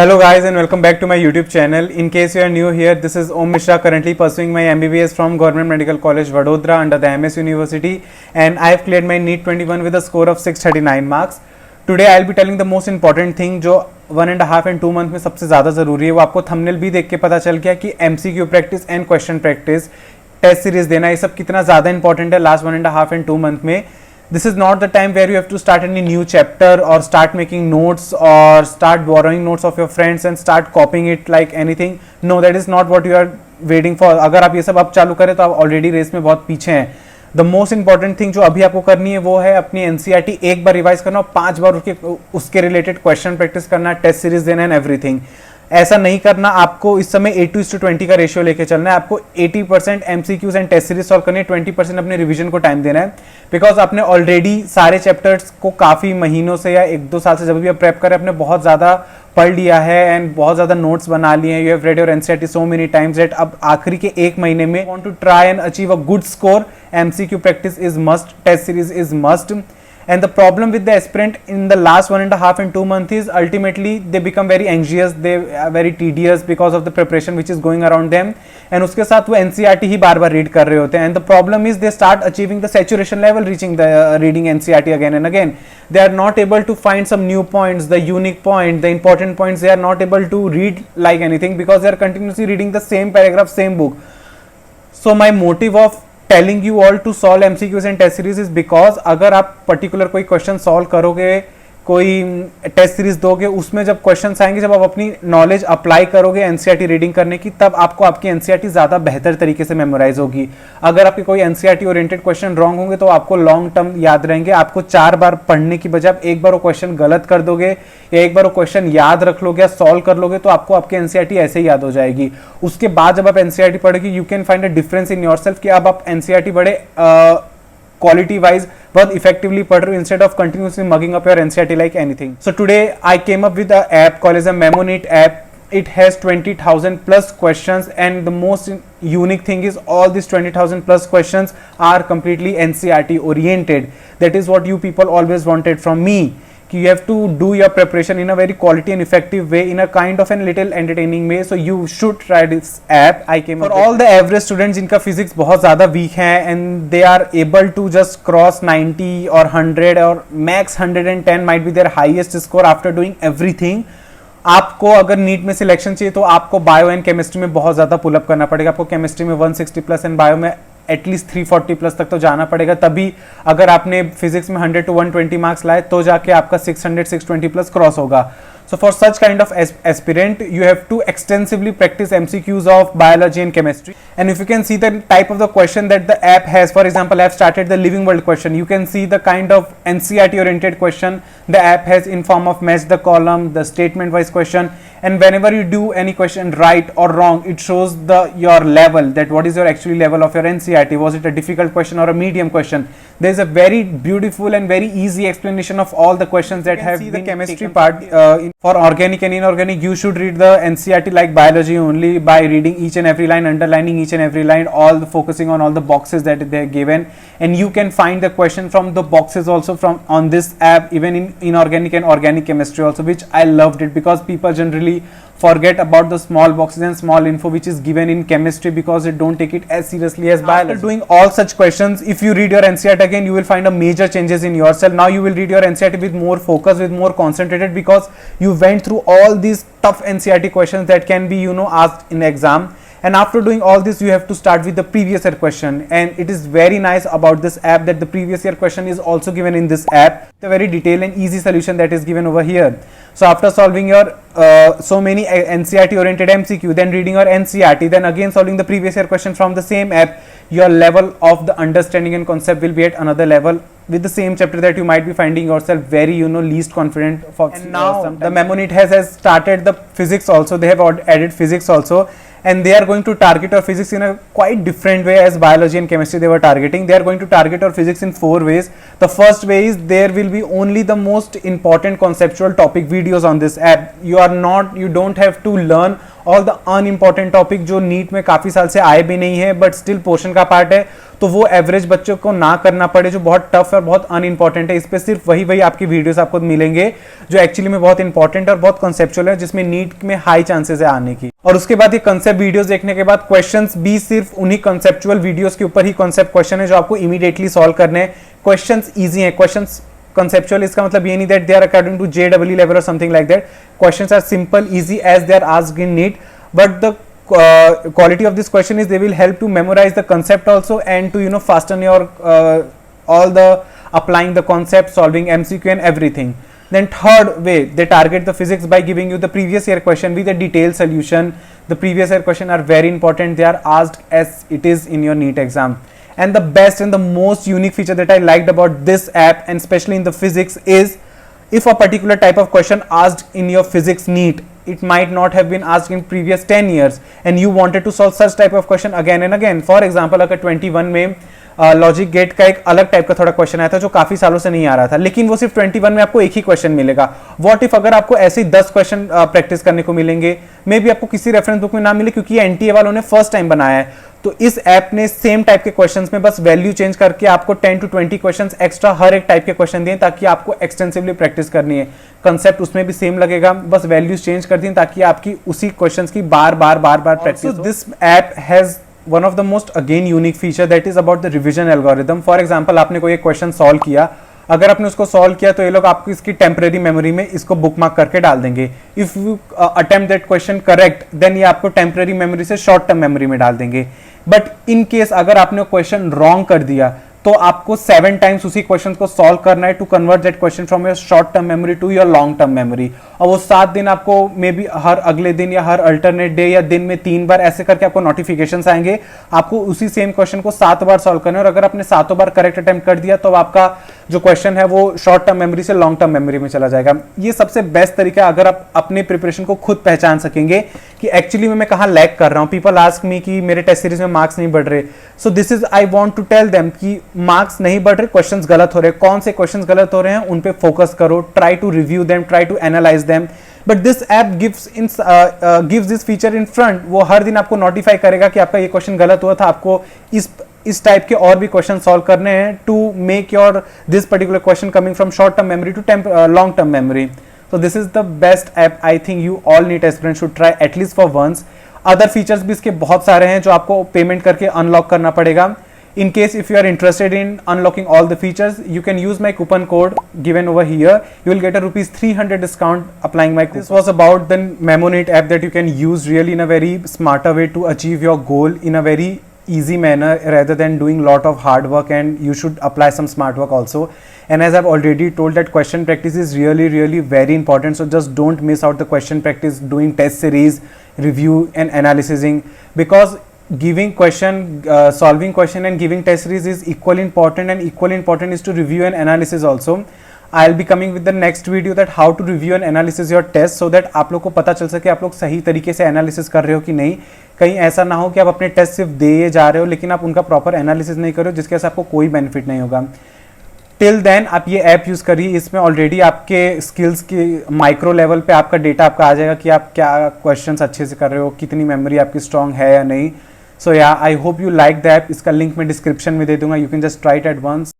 Hello guys and welcome back to my YouTube channel. In case you are new here, this is Om Mishra, currently pursuing my MBBS from Government Medical College Vadodara under the MS University, and I have cleared my NEET 21 with a score of 639 marks. Today I will be telling the most important thing जो 1.5 and 2 month में सबसे ज़्यादा ज़रूरी है. वो आपको thumbnail भी देख के पता चल गया कि MCQ practice and question practice, test series देना, ये सब कितना ज़्यादा इंपॉर्टेंट है लास्ट 1.5 and 2 month में. This is not the time where you have to start any new chapter or start making notes or start borrowing notes of your friends and start copying it like anything. No, that is not what you are waiting for. अगर आप ये सब अब चालू करें तो आप already raise में बहुत पीछे हैं. द मोस्ट इंपॉर्टेंट थिंग जो अभी आपको करनी है वो है अपनी एनसीईआरटी एक बार रिवाइज करना और 5 बार उसके रिलेटेड क्वेश्चन प्रैक्टिस करना, टेस्ट सीरीज देना एंड एवरीथिंग. ऐसा नहीं करना. आपको इस समय 8:20 का रेशियो लेके चलना है. आपको 80% MCQs and test series solve करनी है, 20% अपने रिवीजन को टाइम देना है. बिकॉज आपने ऑलरेडी सारे चैप्टर्स को काफी महीनों से या 1-2 साल से जब भी आप प्रेप करें आपने बहुत ज्यादा पढ़ लिया है एंड बहुत ज्यादा नोट्स बना लिए हैं. You have read your NCERT so many times that अब आखिरी के 1 महीने में want to try and achieve a good score. MCQ practice is must, test series is must. And the problem with the aspirant in the last 1.5 and 2 months is ultimately they become very anxious, they are very tedious because of the preparation which is going around them. And उसके साथ वो NCERT ही बार बार read कर रहे होते हैं. And the problem is they start achieving the saturation level, reaching the reading NCERT again and again. They are not able to find some new points, the unique point, the important points. They are not able to read like anything because they are continuously reading the same paragraph, same book. So my motive of telling you all to solve MCQs and test series is because अगर आप particular कोई question solve करोगे, कोई test series दोगे, उसमें जब questions आएंगे, जब आप अपनी नॉलेज अप्लाई करोगे एनसीईआरटी रीडिंग करने की, तब आपको आपकी एनसीईआरटी ज़्यादा बेहतर तरीके से मेमोराइज होगी. अगर आपके कोई एनसीईआरटी ओरिएंटेड क्वेश्चन रॉन्ग होंगे तो आपको लॉन्ग टर्म याद रहेंगे. आपको 4 बार पढ़ने की बजाय आप एक बार वो क्वेश्चन गलत कर दोगे या एक बार वो क्वेश्चन याद रख लोगे या सॉल्व कर लोगे तो आपको आपकी एनसीईआरटी ऐसे ही याद हो जाएगी. उसके बाद जब आप एनसीईआरटी पढ़ोगे you can find a difference in yourself कि अब आप एनसीईआरटी बड़े quality wise बहुत effectively पढ़ रहे हो instead of continuously mugging up your NCERT like anything. So today I came up with an app called as a MemoNeat app. It has 20,000 plus questions and the most unique thing is all these 20,000 plus questions are completely NCERT oriented. That is what you people always wanted from me. You have to do your preparation in a very quality and effective way, in a kind of a little entertaining way. So you should try this app. I came for all the average students जिनका physics बहुत ज़्यादा weak है and they are able to just cross 90 or 100 or max 110 might be their highest score after doing everything. आपको अगर NEET में selection चाहिए तो आपको बायो एंड केमिस्ट्री में बहुत ज़्यादा पुल अप करना पड़ेगा. आपको केमिस्ट्री में 160 प्लस एंड बायो में एटलीस्ट 340 प्लस तक तो जाना पड़ेगा. तभी अगर आपने फिजिक्स में 100 to 120 मार्क्स लाए तो जाके आपका 600-620 प्लस क्रॉस होगा. So for such kind of aspirant, you have to extensively practice MCQs of biology and chemistry. And if you can see the type of the question that the app has, for example, I have started the living world question. You can see the kind of NCERT oriented question the app has in form of match the column, the statement wise question. And whenever you do any question right or wrong, it shows your level, that what is your actually level of your NCERT. Was it a difficult question or a medium question? There is a very beautiful and very easy explanation of all the questions that have been the chemistry part. For organic and inorganic, you should read the NCERT like biology only by reading each and every line, underlining each and every line, focusing on all the boxes that they are given. And you can find the question from the boxes also from on this app, even in inorganic and organic chemistry also, which I loved it because people generally forget about the small boxes and small info which is given in chemistry because they don't take it as seriously as biology. After doing all such questions, if you read your NCERT again, you will find a major changes in yourself. Now you will read your NCERT with more focus, with more concentrated, because you went through all these tough NCERT questions that can be asked in exam. And after doing all this, you have to start with the previous year question. And it is very nice about this app that the previous year question is also given in this app. It's a very detailed and easy solution that is given over here. So after solving your so many NCERT oriented MCQ, then reading your NCERT, then again solving the previous year question from the same app, your level of the understanding and concept will be at another level with the same chapter that you might be finding yourself very least confident for. And now the MemoNeat has started the physics also. They have added physics also. And they are going to target our physics in a quite different way as biology and chemistry they were targeting. They are going to target our physics in 4 ways. The first way is there will be only the most important conceptual topic videos on this app. You don't have to learn all the unimportant topic जो NEET में काफ़ी साल से आए भी नहीं है but still portion का पार्ट है. तो वो एवरेज बच्चों को ना करना पड़े, जो बहुत टफ और बहुत अनइम्पॉर्टेंट है। इस पे सिर्फ वही आपकी वीडियोस आपको मिलेंगे जो एक्चुअली में बहुत इंपॉर्टेंट और बहुत कॉन्सेप्चुअल है, जिसमें नीट में हाई चांसेस है आने की। और उसके बाद ये कंसेप्ट वीडियोस देखने के बाद क्वेश्चंस भी सिर्फ उन्हीं कंसेप्चुअल वीडियोस के ऊपर ही कंसेप्ट क्वेश्चन है जो आपको इमीडिएटली सॉल्व करने हैं। क्वेश्चंस इजी हैं, क्वेश्चंस conceptual, इसका मतलब ये नहीं that they are according to JEE level or something like that. Questions are simple, easy as they are asked in NEET, but the quality of this question is they will help to memorize the concept also and to fasten your all the applying the concept, solving MCQ and everything. Then third way, they target the physics by giving you the previous year question with a detailed solution. The previous year question are very important, they are asked as it is in your NEET exam. And the best and the most unique feature that I liked about this app, and especially in the physics, is if a particular type of question asked in your physics NEET, it might not have been asked in previous 10 years and you wanted to solve such type of question again and again. For example, अगर 21 में logic gate का एक अलग type का थोड़ा question आया था जो काफी सालों से नहीं आ रहा था, लेकिन वो सिर्फ 21 में आपको एक ही क्वेश्चन मिलेगा। व्हाट इफ अगर आपको ऐसे ही 10 क्वेश्चन प्रैक्टिस करने को मिलेंगे, मे बी आपको किसी रेफरेंस बुक में ना मिले क्योंकि एनटीए वालों ने फर्स्ट टाइम बनाया है। तो इस ऐप ने सेम टाइप के क्वेश्चंस में बस वैल्यू चेंज करके आपको 10 to 20 क्वेश्चंस एक्स्ट्रा हर एक टाइप के क्वेश्चन दिए ताकि आपको एक्सटेंसिवली प्रैक्टिस करनी है। कंसेप्ट उसमें भी सेम लगेगा, बस वैल्यूज चेंज कर दी ताकि आपकी उसी क्वेश्चंस की बार बार प्रैक्टिस हो। This app has one of the most again unique feature that is about the revision algorithm. For example, आपने कोई एक क्वेश्चन सॉल्व किया, अगर आपने उसको सॉल्व किया तो ये लोग आपको इसकी टेम्परेरी मेमोरी में इसको बुकमार्क करके डाल देंगे। If you attempt that question correct, then ये आपको टेम्परेरी मेमोरी से शॉर्ट टर्म मेमोरी में डाल देंगे। बट इन केस अगर आपने क्वेश्चन रॉन्ग कर दिया तो आपको 7 टाइम्स उसी क्वेश्चन को सॉल्व करना है to convert that question from your short term memory to your long term memory. और वो 7 दिन आपको मे बी हर अगले दिन या हर अल्टरनेट डे या दिन में 3 बार ऐसे करके आपको नोटिफिकेशंस आएंगे। आपको उसी सेम क्वेश्चन को 7 बार सॉल्व करना है और अगर आपने 7 बार करेक्ट अटेम्प्ट कर दिया तो आपका जो क्वेश्चन है वो शॉर्ट टर्म मेमोरी से लॉन्ग टर्म मेमोरी में चला जाएगा। ये सबसे बेस्ट तरीका अगर आप अपने प्रिपरेशन को खुद पहचान सकेंगे कि एक्चुअली मैं कहाँ लैग कर रहा हूँ। पीपल आस्क मी कि मेरे टेस्ट सीरीज में मार्क्स नहीं बढ़ रहे, so this is I want to tell them कि मार्क्स नहीं बढ़ रहे, क्वेश्चंस गलत हो रहे, कौन से क्वेश्चंस गलत हो रहे हैं उन पे फोकस करो, try to review them, try to analyse them. But this app gives this feature in front, वो हर दिन आपको नोटिफाई करेगा कि आपका ये क्वेश्चन गलत हुआ था, आपको इस टाइप के और भी क्वेश्चन सॉल्व करने हैं to make your this particular question coming from short term memory to long term memory. So this is the best app I think you all NEET aspirants should try at least for once. Other features भी इसके बहुत सारे हैं जो आपको payment करके unlock करना पड़ेगा। In case if you are interested in unlocking all the features, you can use my coupon code given over here. You will get a ₹300 discount applying my coupon. This was about the MemoNeet app that you can use really in a very smarter way to achieve your goal in a very easy manner rather than doing lot of hard work, and you should apply some smart work also. And as I've already told that question practice is really very important, so just don't miss out the question practice, doing test series, review and analyzing, because giving question, solving question and giving test series is equally important, and equally important is to review and analysis also. I'll be coming with the next video that how to review and analysis your test, so that आप लोग को पता चल सके आप लोग सही तरीके से एनालिसिस कर रहे हो कि नहीं। कहीं ऐसा ना हो कि आप अपने टेस्ट सिर्फ दे जा रहे हो लेकिन आप उनका प्रॉपर एनालिसिस नहीं कर रहे हो, जिसके वजह से आपको कोई बेनिफिट नहीं होगा। टिल देन आप ये ऐप यूज़ करिए, इसमें ऑलरेडी आपके स्किल्स की माइक्रो लेवल पे आपका डेटा आपका आ जाएगा कि आप क्या क्वेश्चंस अच्छे से कर रहे हो, कितनी मेमोरी आपकी स्ट्रांग है या नहीं। सो या I hope you like the app. इसका लिंक मैं डिस्क्रिप्शन में दे दूंगा, you can just try it at once.